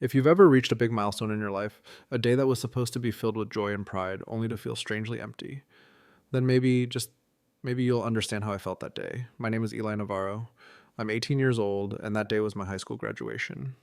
If you've ever reached a big milestone in your life, a day that was supposed to be filled with joy and pride, only to feel strangely empty, then maybe you'll understand how I felt that day. My name is Eli Navarro. I'm 18 years old, and that day was my high school graduation.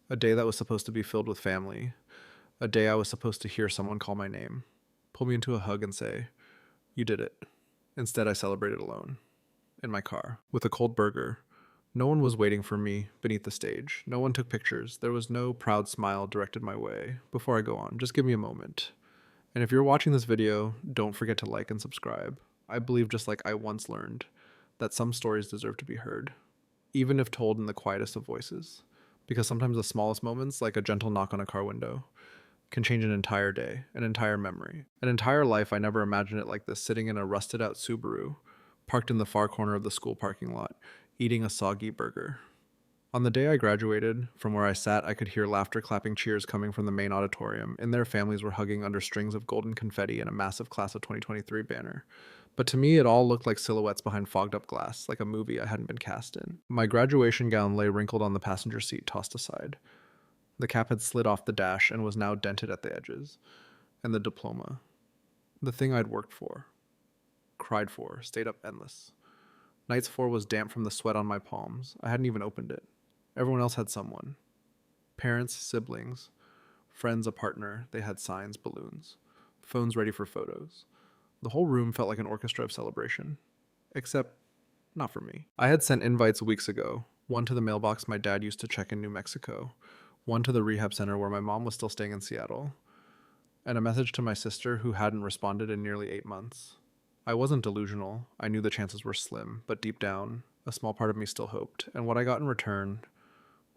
A day that was supposed to be filled with family. A day I was supposed to hear someone call my name, pull me into a hug, and say, "You did it." Instead, I celebrated alone, in my car, with a cold burger. No one was waiting for me beneath the stage. No one took pictures. There was no proud smile directed my way. Before I go on, just give me a moment. And if you're watching this video, don't forget to like and subscribe. I believe, just like I once learned, that some stories deserve to be heard, even if told in the quietest of voices. Because sometimes the smallest moments, like a gentle knock on a car window, can change an entire day, an entire memory, an entire life. I never imagined it like this, sitting in a rusted out Subaru, parked in the far corner of the school parking lot, eating a soggy burger. On the day I graduated, from where I sat, I could hear laughter, clapping, cheers coming from the main auditorium, and their families were hugging under strings of golden confetti and a massive Class of 2023 banner. But to me, it all looked like silhouettes behind fogged up glass, like a movie I hadn't been cast in. My graduation gown lay wrinkled on the passenger seat, tossed aside. The cap had slid off the dash and was now dented at the edges. And the diploma, the thing I'd worked for, cried for, stayed up endless. Night's floor was damp from the sweat on my palms. I hadn't even opened it. Everyone else had someone. Parents, siblings, friends, a partner. They had signs, balloons, phones ready for photos. The whole room felt like an orchestra of celebration. Except, not for me. I had sent invites weeks ago. One to the mailbox my dad used to check in New Mexico. One to the rehab center where my mom was still staying in Seattle. And a message to my sister who hadn't responded in nearly 8 months. I wasn't delusional. I knew the chances were slim, but deep down, a small part of me still hoped. And what I got in return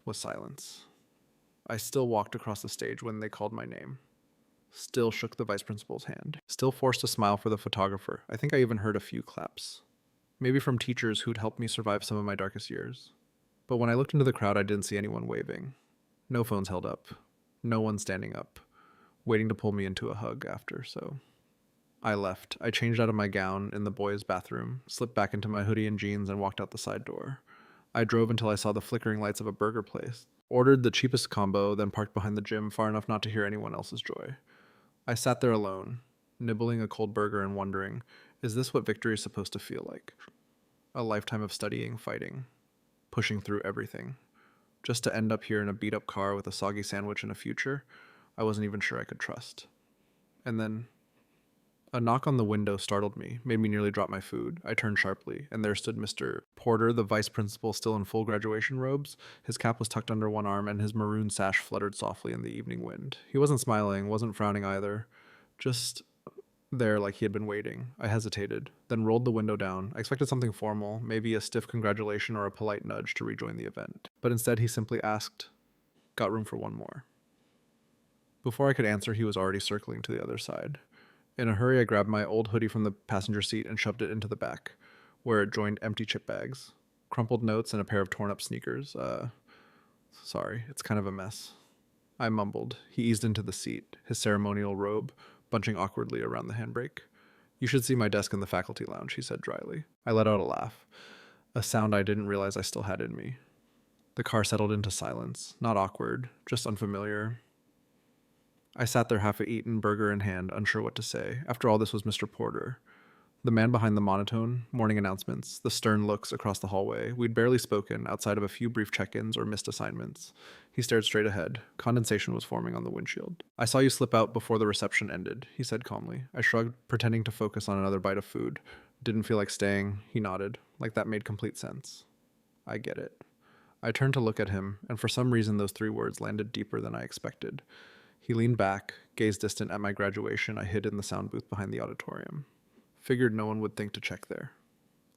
was silence. I still walked across the stage when they called my name. Still shook the vice principal's hand. Still forced a smile for the photographer. I think I even heard a few claps. Maybe from teachers who'd helped me survive some of my darkest years. But when I looked into the crowd, I didn't see anyone waving. No phones held up. No one standing up, waiting to pull me into a hug after, so I left. I changed out of my gown in the boys' bathroom, slipped back into my hoodie and jeans, and walked out the side door. I drove until I saw the flickering lights of a burger place, ordered the cheapest combo, then parked behind the gym far enough not to hear anyone else's joy. I sat there alone, nibbling a cold burger and wondering, is this what victory is supposed to feel like? A lifetime of studying, fighting, pushing through everything, just to end up here in a beat-up car with a soggy sandwich and a future I wasn't even sure I could trust. And then a knock on the window startled me, made me nearly drop my food. I turned sharply, and there stood Mr. Porter, the vice principal, still in full graduation robes. His cap was tucked under one arm, and his maroon sash fluttered softly in the evening wind. He wasn't smiling, wasn't frowning either, just there like he had been waiting. I hesitated, then rolled the window down. I expected something formal, maybe a stiff congratulation or a polite nudge to rejoin the event. But instead he simply asked, "Got room for one more?" Before I could answer, he was already circling to the other side. In a hurry, I grabbed my old hoodie from the passenger seat and shoved it into the back, where it joined empty chip bags, crumpled notes, and a pair of torn-up sneakers. Sorry, it's kind of a mess. I mumbled. He eased into the seat, his ceremonial robe bunching awkwardly around the handbrake. "You should see my desk in the faculty lounge," he said dryly. I let out a laugh, a sound I didn't realize I still had in me. The car settled into silence, not awkward, just unfamiliar. I sat there, half-eaten, burger in hand, unsure what to say. After all, this was Mr. Porter, the man behind the monotone morning announcements, the stern looks across the hallway. We'd barely spoken, outside of a few brief check-ins or missed assignments. He stared straight ahead. Condensation was forming on the windshield. "I saw you slip out before the reception ended," he said calmly. I shrugged, pretending to focus on another bite of food. "Didn't feel like staying." He nodded, like that made complete sense. "I get it." I turned to look at him, and for some reason those 3 words landed deeper than I expected. He leaned back, gazed distant at my graduation I hid in the sound booth behind the auditorium. Figured no one would think to check there.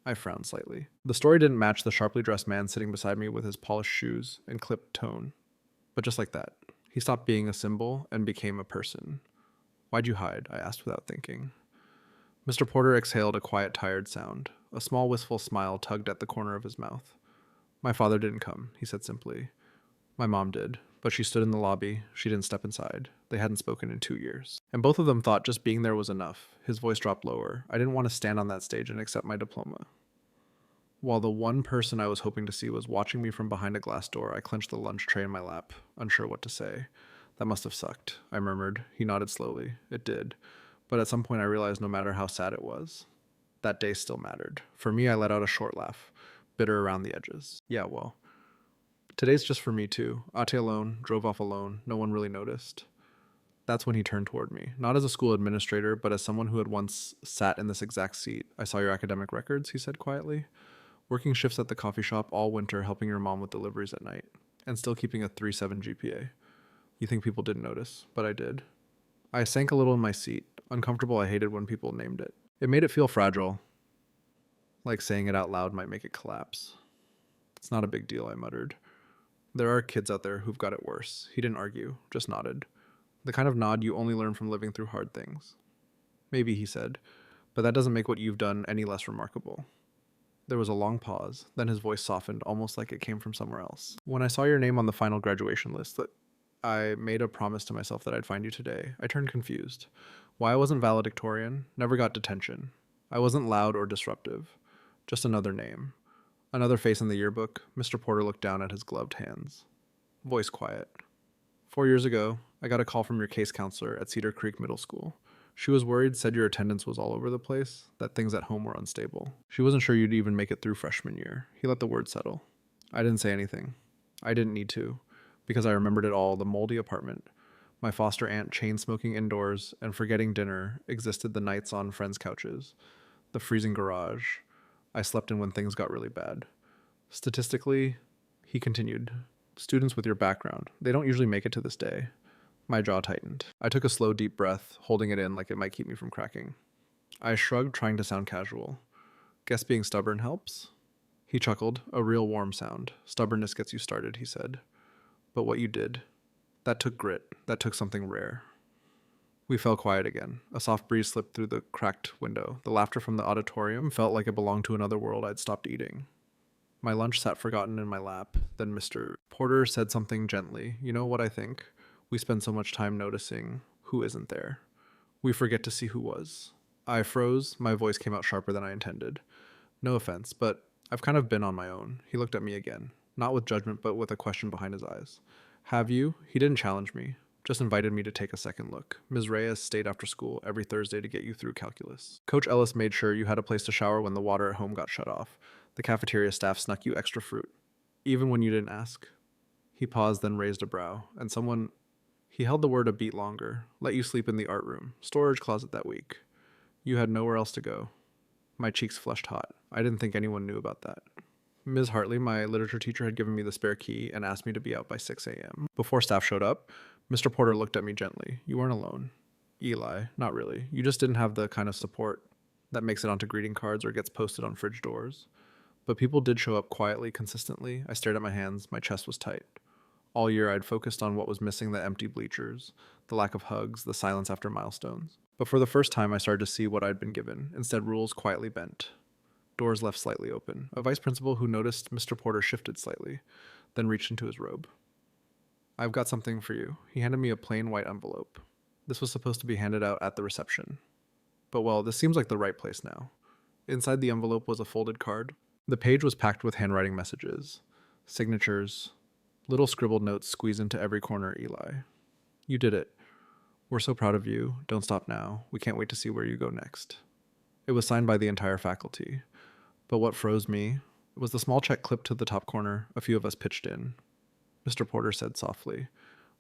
I frowned slightly. The story didn't match the sharply dressed man sitting beside me with his polished shoes and clipped tone. But just like that, he stopped being a symbol and became a person. "Why'd you hide?" I asked without thinking. Mr. Porter exhaled a quiet, tired sound. A small, wistful smile tugged at the corner of his mouth. "My father didn't come," he said simply. "My mom did, but she stood in the lobby. She didn't step inside. They hadn't spoken in 2 years. And both of them thought just being there was enough." His voice dropped lower. "I didn't want to stand on that stage and accept my diploma." While the one person I was hoping to see was watching me from behind a glass door, I clenched the lunch tray in my lap, unsure what to say. That must have sucked, I murmured. He nodded slowly. It did. But at some point I realized no matter how sad it was, that day still mattered. For me, I let out a short laugh, bitter around the edges. Yeah, well, today's just for me too. Ate alone, drove off alone, no one really noticed. That's when he turned toward me, not as a school administrator, but as someone who had once sat in this exact seat. I saw your academic records, he said quietly. Working shifts at the coffee shop all winter, helping your mom with deliveries at night, and still keeping a 3.7 GPA. You think people didn't notice, but I did. I sank a little in my seat, uncomfortable. I hated when people named it. It made it feel fragile, like saying it out loud might make it collapse. It's not a big deal, I muttered. There are kids out there who've got it worse. He didn't argue, just nodded. The kind of nod you only learn from living through hard things. Maybe, he said, but that doesn't make what you've done any less remarkable. There was a long pause, then his voice softened, almost like it came from somewhere else. When I saw your name on the final graduation list, that I made a promise to myself that I'd find you today. I turned confused. Why I wasn't valedictorian, never got detention. I wasn't loud or disruptive. Just another name. Another face in the yearbook. Mr. Porter looked down at his gloved hands. Voice quiet. 4 years ago, I got a call from your case counselor at Cedar Creek Middle School. She was worried, said your attendance was all over the place, that things at home were unstable. She wasn't sure you'd even make it through freshman year. He let the word settle. I didn't say anything. I didn't need to, because I remembered it all, the moldy apartment, my foster aunt chain-smoking indoors, and forgetting dinner existed the nights on friends' couches, the freezing garage. I slept in when things got really bad. Statistically, he continued, students with your background, they don't usually make it to this day. My jaw tightened. I took a slow, deep breath, holding it in like it might keep me from cracking. I shrugged, trying to sound casual. Guess being stubborn helps? He chuckled, a real warm sound. Stubbornness gets you started, he said. But what you did, that took grit. That took something rare. We fell quiet again. A soft breeze slipped through the cracked window. The laughter from the auditorium felt like it belonged to another world I'd stopped eating. My lunch sat forgotten in my lap. Then Mr. Porter said something gently. You know what I think? We spend so much time noticing who isn't there. We forget to see who was. I froze. My voice came out sharper than I intended. No offense, but I've kind of been on my own. He looked at me again, not with judgment, but with a question behind his eyes. Have you? He didn't challenge me, just invited me to take a second look. Ms. Reyes stayed after school every Thursday to get you through calculus. Coach Ellis made sure you had a place to shower when the water at home got shut off. The cafeteria staff snuck you extra fruit, even when you didn't ask. He paused, then raised a brow, and he held the word a beat longer. Let you sleep in the art room, storage closet that week. You had nowhere else to go. My cheeks flushed hot. I didn't think anyone knew about that. Ms. Hartley, my literature teacher, had given me the spare key and asked me to be out by 6 a.m. Before staff showed up, Mr. Porter looked at me gently. You weren't alone. Eli, not really. You just didn't have the kind of support that makes it onto greeting cards or gets posted on fridge doors. But people did show up quietly, consistently. I stared at my hands. My chest was tight. All year, I'd focused on what was missing: the empty bleachers, the lack of hugs, the silence after milestones. But for the first time, I started to see what I'd been given. Instead, rules quietly bent. Doors left slightly open. A vice principal who noticed Mr. Porter shifted slightly, then reached into his robe. I've got something for you. He handed me a plain white envelope. This was supposed to be handed out at the reception. But well, this seems like the right place now. Inside the envelope was a folded card. The page was packed with handwriting messages, signatures, little scribbled notes squeezed into every corner. Eli, you did it. We're so proud of you. Don't stop now. We can't wait to see where you go next. It was signed by the entire faculty. But what froze me was the small check clipped to the top corner. A few of us pitched in. Mr. Porter said softly,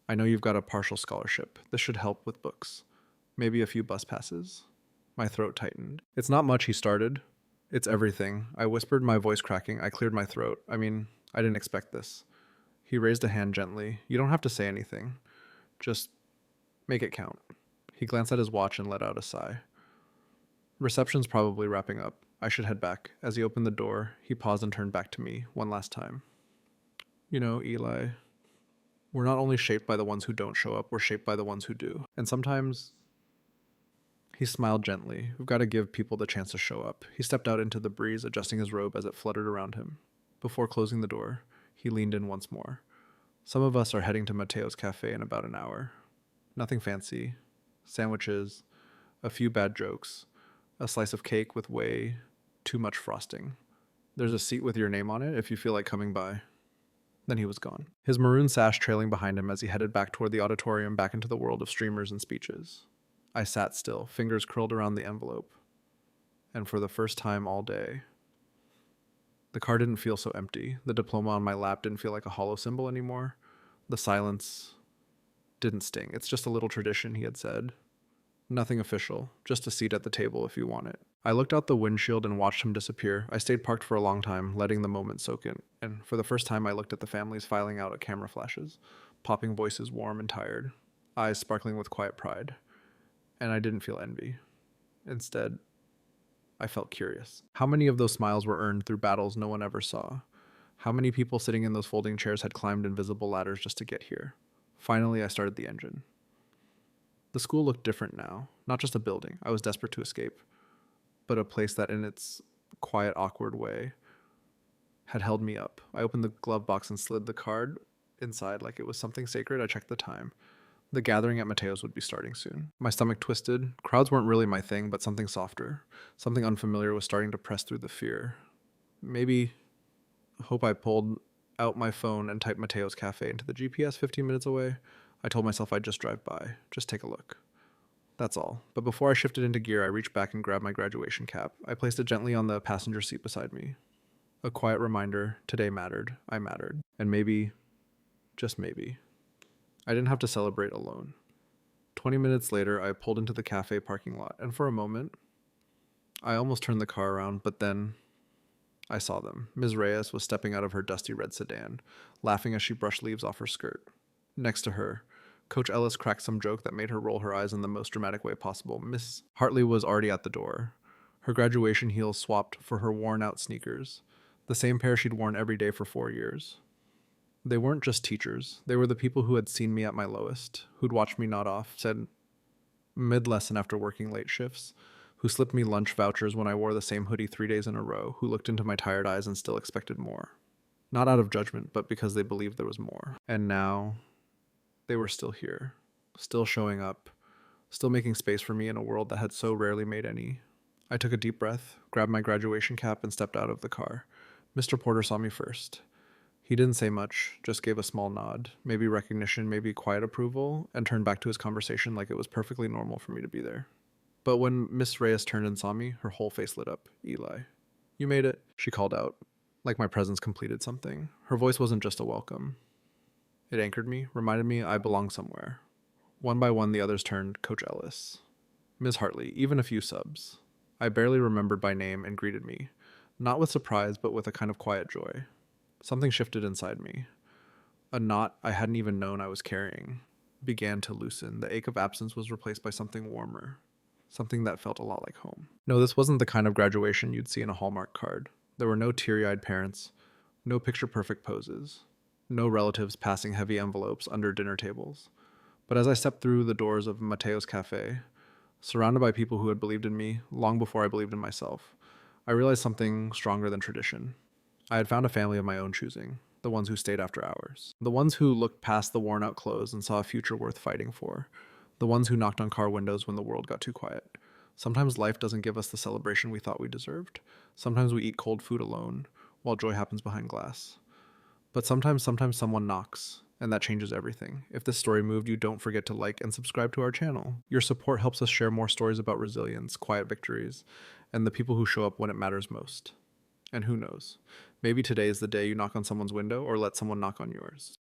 I know you've got a partial scholarship. This should help with books. Maybe a few bus passes. My throat tightened. It's not much, he started. It's everything. I whispered, my voice cracking. I cleared my throat. I didn't expect this. He raised a hand gently. You don't have to say anything. Just make it count. He glanced at his watch and let out a sigh. Reception's probably wrapping up. I should head back. As he opened the door, he paused and turned back to me one last time. You know, Eli, we're not only shaped by the ones who don't show up, we're shaped by the ones who do. And sometimes, he smiled gently. We've got to give people the chance to show up. He stepped out into the breeze, adjusting his robe as it fluttered around him. Before closing the door, he leaned in once more. Some of us are heading to Mateo's cafe in about an hour. Nothing fancy. Sandwiches, a few bad jokes, a slice of cake with way too much frosting. There's a seat with your name on it if you feel like coming by. Then he was gone, his maroon sash trailing behind him as he headed back toward the auditorium, back into the world of streamers and speeches. I sat still, fingers curled around the envelope. And for the first time all day, the car didn't feel so empty. The diploma on my lap didn't feel like a hollow symbol anymore. The silence didn't sting. It's just a little tradition, he had said. Nothing official, just a seat at the table if you want it. I looked out the windshield and watched him disappear. I stayed parked for a long time, letting the moment soak in. And for the first time, I looked at the families filing out at camera flashes, popping voices warm and tired, eyes sparkling with quiet pride. And I didn't feel envy. Instead, I felt curious. How many of those smiles were earned through battles no one ever saw? How many people sitting in those folding chairs had climbed invisible ladders just to get here? Finally, I started the engine. The school looked different now. Not just a building I was desperate to escape, but a place that in its quiet, awkward way had held me up. I opened the glove box and slid the card inside like it was something sacred. I checked the time. The gathering at Mateo's would be starting soon. My stomach twisted. Crowds weren't really my thing, but something softer, something unfamiliar was starting to press through the fear. Maybe hope. I pulled out my phone and typed Mateo's Cafe into the GPS 15 minutes away. I told myself I'd just drive by, just take a look. That's all. But before I shifted into gear, I reached back and grabbed my graduation cap. I placed it gently on the passenger seat beside me. A quiet reminder, today mattered. I mattered. And maybe, just maybe, I didn't have to celebrate alone. 20 minutes later, I pulled into the cafe parking lot, and for a moment, I almost turned the car around, but then I saw them. Ms. Reyes was stepping out of her dusty red sedan, laughing as she brushed leaves off her skirt. Next to her, Coach Ellis cracked some joke that made her roll her eyes in the most dramatic way possible. Miss Hartley was already at the door, her graduation heels swapped for her worn-out sneakers, the same pair she'd worn every day for 4 years. They weren't just teachers. They were the people who had seen me at my lowest, who'd watched me nod off, said mid-lesson after working late shifts, who slipped me lunch vouchers when I wore the same hoodie 3 days in a row, who looked into my tired eyes and still expected more. Not out of judgment, but because they believed there was more. And now, they were still here, still showing up, still making space for me in a world that had so rarely made any. I took a deep breath, grabbed my graduation cap, and stepped out of the car. Mr. Porter saw me first. He didn't say much, just gave a small nod, maybe recognition, maybe quiet approval, and turned back to his conversation like it was perfectly normal for me to be there. But when Miss Reyes turned and saw me, her whole face lit up. Eli, you made it, she called out, like my presence completed something. Her voice wasn't just a welcome. It anchored me, reminded me I belonged somewhere. One by one, the others turned. Coach Ellis, Ms. Hartley, even a few subs. I barely remembered by name and greeted me, not with surprise, but with a kind of quiet joy. Something shifted inside me. A knot I hadn't even known I was carrying began to loosen. The ache of absence was replaced by something warmer, something that felt a lot like home. No, this wasn't the kind of graduation you'd see in a Hallmark card. There were no teary-eyed parents, no picture-perfect poses, no relatives passing heavy envelopes under dinner tables. But as I stepped through the doors of Mateo's Cafe, surrounded by people who had believed in me long before I believed in myself, I realized something stronger than tradition. I had found a family of my own choosing, the ones who stayed after hours, the ones who looked past the worn-out clothes and saw a future worth fighting for, the ones who knocked on car windows when the world got too quiet. Sometimes life doesn't give us the celebration we thought we deserved. Sometimes we eat cold food alone, while joy happens behind glass. But sometimes someone knocks, and that changes everything. If this story moved you, don't forget to like and subscribe to our channel. Your support helps us share more stories about resilience, quiet victories, and the people who show up when it matters most. And who knows, maybe today is the day you knock on someone's window or let someone knock on yours.